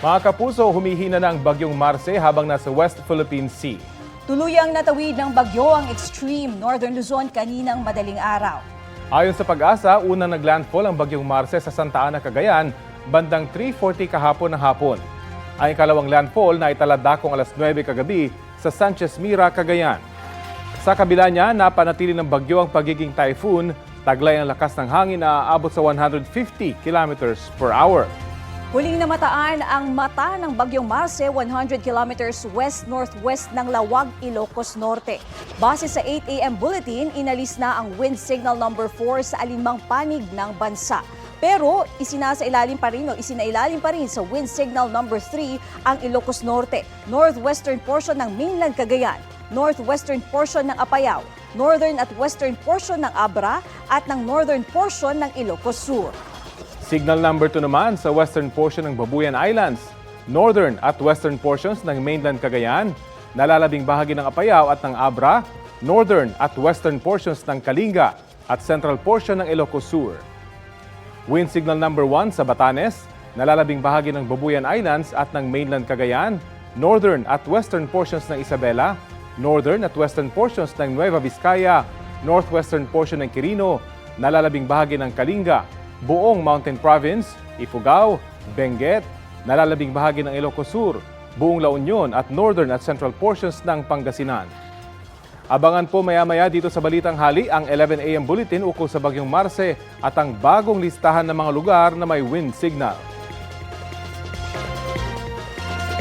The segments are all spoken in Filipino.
Mga kapuso, humihina na ang bagyong Marce habang nasa West Philippine Sea. Tuluyang natawid ng bagyo ang extreme Northern Luzon kaninang madaling araw. Ayon sa Pag-asa, unang naglandfall ang bagyong Marce sa Santa Ana, Cagayan, bandang 3:40 kahapon ng hapon. Ang ikalawang landfall na itala dakong alas 9 kagabi sa Sanchez Mira, Cagayan. Sa kabila niya, napanatili ng bagyo ang pagiging typhoon, taglay ang lakas ng hangin na aabot sa 150 kilometers per hour. Huling namataan ang mata ng bagyong Marce 100 kilometers west-northwest ng Lawag, Ilocos Norte. Base sa 8 a.m. bulletin, inalis na ang wind signal number 4 sa alinmang panig ng bansa. Pero isinailalim pa rin sa wind signal number 3 ang Ilocos Norte, northwestern portion ng mainland Cagayan, northwestern portion ng Apayao, northern at western portion ng Abra at ng northern portion ng Ilocos Sur. Signal number 2 naman sa western portion ng Babuyan Islands, northern at western portions ng mainland Cagayan, nalalabing bahagi ng Apayao at ng Abra, northern at western portions ng Kalinga at central portion ng Ilocos Sur. Wind signal number 1 sa Batanes, nalalabing bahagi ng Babuyan Islands at ng mainland Cagayan, northern at western portions ng Isabela, northern at western portions ng Nueva Vizcaya, northwestern portion ng Quirino, nalalabing bahagi ng Kalinga, buong Mountain Province, Ifugao, Benguet, nalalabing bahagi ng Ilocos Sur, buong La Union at northern at central portions ng Pangasinan. Abangan po maya-maya dito sa Balitang Hali ang 11 a.m. bulletin ukol sa bagyong Marce at ang bagong listahan ng mga lugar na may wind signal.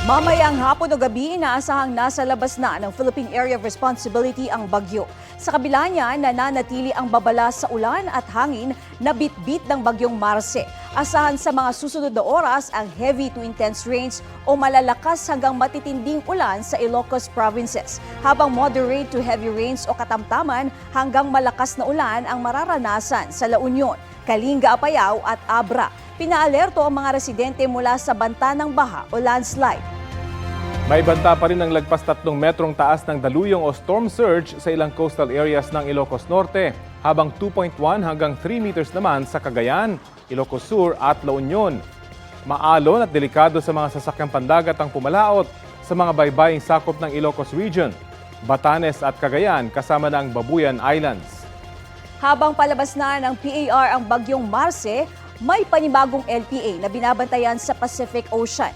Mamayang hapon o gabi, inaasahang nasa labas na ng Philippine Area of Responsibility ang bagyo. Sa kabila niya, nananatili ang babala sa ulan at hangin na bitbit ng bagyong Marce. Asahan sa mga susunod na oras ang heavy to intense rains o malalakas hanggang matitinding ulan sa Ilocos provinces, habang moderate to heavy rains o katamtaman hanggang malakas na ulan ang mararanasan sa La Union, Kalinga, Apayao at Abra. Pinaalerto ang mga residente mula sa banta ng baha o landslide. May banta pa rin ng lagpas 3 metrong taas ng daluyong o storm surge sa ilang coastal areas ng Ilocos Norte, habang 2.1 hanggang 3 meters naman sa Cagayan, Ilocos Sur at La Union. Maalon at delikado sa mga sasakyang pandagat ang pumalaot sa mga baybaying sakop ng Ilocos Region, Batanes at Cagayan kasama ng Babuyan Islands. Habang palabas na ng PAR ang bagyong Marce, may panibagong LPA na binabantayan sa Pacific Ocean.